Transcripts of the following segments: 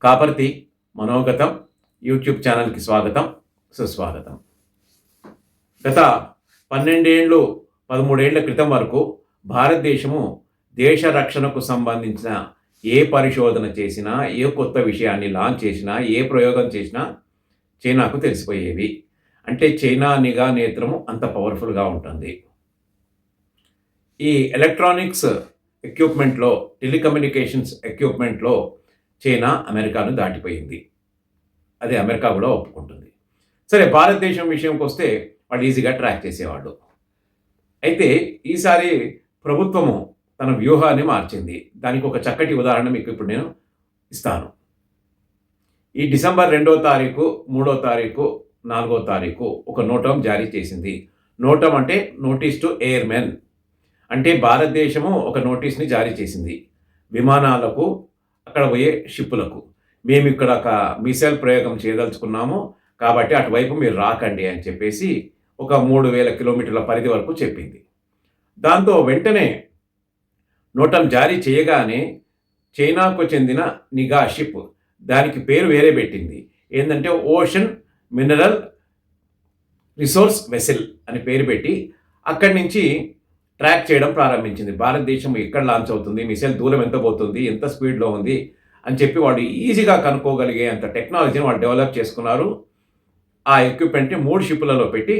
Kaparthi మనోగతం YouTube ఛానల్కి స్వాగతం, సుస్వాగతం. గత 12 ఏళ్ళు 13 ఏళ్ల క్రితం వరకు భారతదేశము దేశ రక్షణకు సంబంధించిన ఏ పరిశోధన చేసినా, ఏ కొత్త విషయాన్ని లాంచ్ చేసినా, ఏ ప్రయోగం చేసినా చైనాకు తెలిసిపోయేవి. అంటే చైనా నిఘా నేత్రము అంత పవర్ఫుల్గా ఉంటుంది. ఈ ఎలక్ట్రానిక్స్ ఎక్విప్మెంట్లో, టెలికమ్యూనికేషన్స్ ఎక్విప్మెంట్లో చైనా అమెరికాను దాటిపోయింది. అదే అమెరికా కూడా ఒప్పుకుంటుంది. సరే, భారతదేశం విషయంకి వస్తే వాళ్ళు ఈజీగా ట్రాక్ చేసేవాళ్ళు. అయితే ఈసారి ప్రభుత్వము తన వ్యూహాన్ని మార్చింది. దానికి ఒక చక్కటి ఉదాహరణ మీకు ఇప్పుడు నేను ఇస్తాను. ఈ డిసెంబర్ 2వ తారీఖు, 3వ తారీఖు, 4వ తారీఖు ఒక నోటం జారీ చేసింది. నోటం అంటే నోటీస్ టు ఎయిర్మెన్. అంటే భారతదేశము ఒక నోటీస్ని జారీ చేసింది విమానాలకు, అక్కడ పోయే షిప్పులకు. మేము ఇక్కడ ఒక మిసైల్ ప్రయోగం చేయదలుచుకున్నాము, కాబట్టి అటువైపు మీరు రాకండి అని చెప్పేసి ఒక 3000 కిలోమీటర్ల పరిధి వరకు చెప్పింది. దాంతో వెంటనే నోటం జారీ చేయగానే చైనాకు చెందిన నిఘా షిప్, దానికి పేరు వేరే పెట్టింది. ఏంటంటే ఓషన్ మినరల్ రిసోర్స్ వెసెల్ అని పేరు పెట్టి అక్కడి నుంచి ట్రాక్ చేయడం ప్రారంభించింది. భారతదేశం ఎక్కడ లాంచ్ అవుతుంది, మిసైల్ దూరం ఎంత పోతుంది, ఎంత స్పీడ్లో ఉంది అని చెప్పి వాళ్ళు ఈజీగా కనుక్కోగలిగే అంత టెక్నాలజీని వాళ్ళు డెవలప్ చేసుకున్నారు. ఆ ఎక్విప్మెంట్ని 3 షిప్పులలో పెట్టి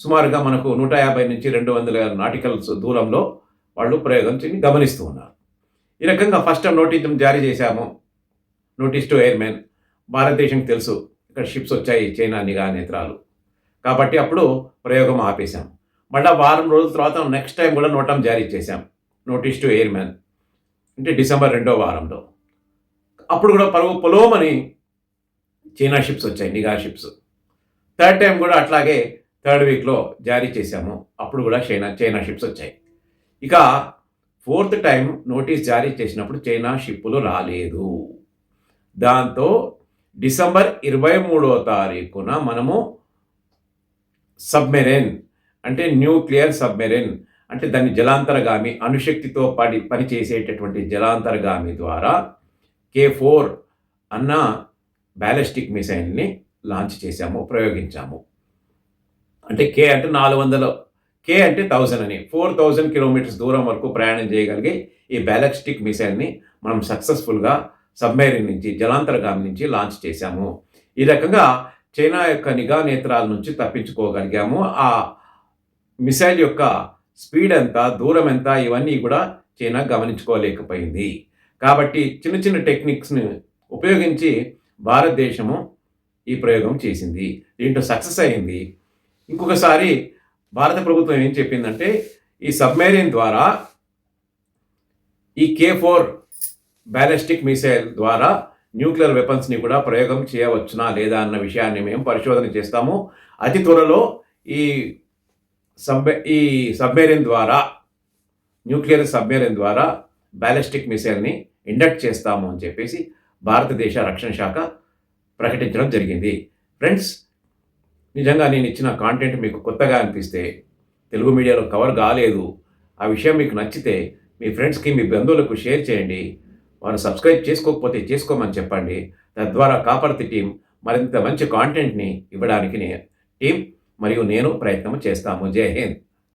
సుమారుగా మనకు 150 నుంచి 200 నాటికల్స్ దూరంలో వాళ్ళు ప్రయోగం గమనిస్తూ ఉన్నారు. ఈ రకంగా ఫస్ట్ టైం నోటీస్ జారీ చేశాము, నోటీస్ టు ఎయిర్మెన్. భారతదేశంకి తెలుసు ఇక్కడ షిప్స్ వచ్చాయి చైనా నిఘా నేత్రాలు, కాబట్టి అప్పుడు ప్రయోగం ఆపేశాం. మళ్ళీ వారం రోజుల తర్వాత నెక్స్ట్ టైం కూడా నోటం జారీ చేశాం, నోటీస్ టు ఎయిర్మెన్. అంటే డిసెంబర్ 2వ వారంలో. అప్పుడు కూడా పొలోమని చైనా షిప్స్ వచ్చాయి, నిఘా షిప్స్. థర్డ్ టైం కూడా అట్లాగే 3rd వీక్లో జారీ చేశాము, అప్పుడు కూడా చైనా షిప్స్ వచ్చాయి. ఇక 4th టైం నోటీస్ జారీ చేసినప్పుడు చైనా షిప్పులు రాలేదు. దాంతో డిసెంబర్ 23వ తారీఖున మనము సబ్మెరైన్, అంటే న్యూక్లియర్ సబ్మెరైన్, అంటే దాన్ని జలాంతరగామి, అణుశక్తితో పనిచేసేటటువంటి జలాంతరగామి ద్వారా K4 అన్న బ్యాలిస్టిక్ మిసైల్ని లాంచ్ చేశాము, ప్రయోగించాము. అంటే K అంటే 400, K అంటే 1000 అని, 4000 కిలోమీటర్స్ దూరం వరకు ప్రయాణం చేయగలిగే ఈ బ్యాలిస్టిక్ మిసైల్ని మనం సక్సెస్ఫుల్గా సబ్మెరైన్ నుంచి, జలాంతరగామి నుంచి లాంచ్ చేశాము. ఈ రకంగా చైనా యొక్క నిఘా నేత్రాల నుంచి తప్పించుకోగలిగాము. ఆ మిసైల్ యొక్క స్పీడ్ ఎంత, దూరం ఎంత, ఇవన్నీ కూడా చైనా గమనించుకోలేకపోయింది. కాబట్టి చిన్న చిన్న టెక్నిక్స్ని ఉపయోగించి భారతదేశము ఈ ప్రయోగం చేసింది. దీంట్లో సక్సెస్ అయింది. ఇంకొకసారి భారత ప్రభుత్వం ఏం చెప్పిందంటే, ఈ సబ్మెరైన్ ద్వారా ఈ K4 బ్యాలిస్టిక్ మిసైల్ ద్వారా న్యూక్లియర్ వెపన్స్ని కూడా ప్రయోగం చేయవచ్చునా లేదా అన్న విషయాన్ని మేము పరిశోధన చేస్తాము. అతి త్వరలో ఈ సబ్మెరైన్ ద్వారా, న్యూక్లియర్ సబ్మెరైన్ ద్వారా బ్యాలిస్టిక్ మిసైల్ని ఇండక్ట్ చేస్తాము అని చెప్పేసి భారతదేశ రక్షణ శాఖ ప్రకటించడం జరిగింది. ఫ్రెండ్స్, నిజంగా నేను ఇచ్చిన కాంటెంట్ మీకు కొత్తగా అనిపిస్తే, తెలుగు మీడియాలో కవర్ కాలేదు, ఆ విషయం మీకు నచ్చితే మీ ఫ్రెండ్స్కి, మీ బంధువులకు షేర్ చేయండి. వారు సబ్స్క్రైబ్ చేసుకోకపోతే చేసుకోమని చెప్పండి. తద్వారా కాపర్తి టీం మరింత మంచి కాంటెంట్ని ఇవ్వడానికి టీం మరియు నేను ప్రయత్నం చేస్తాము. జై హింద్.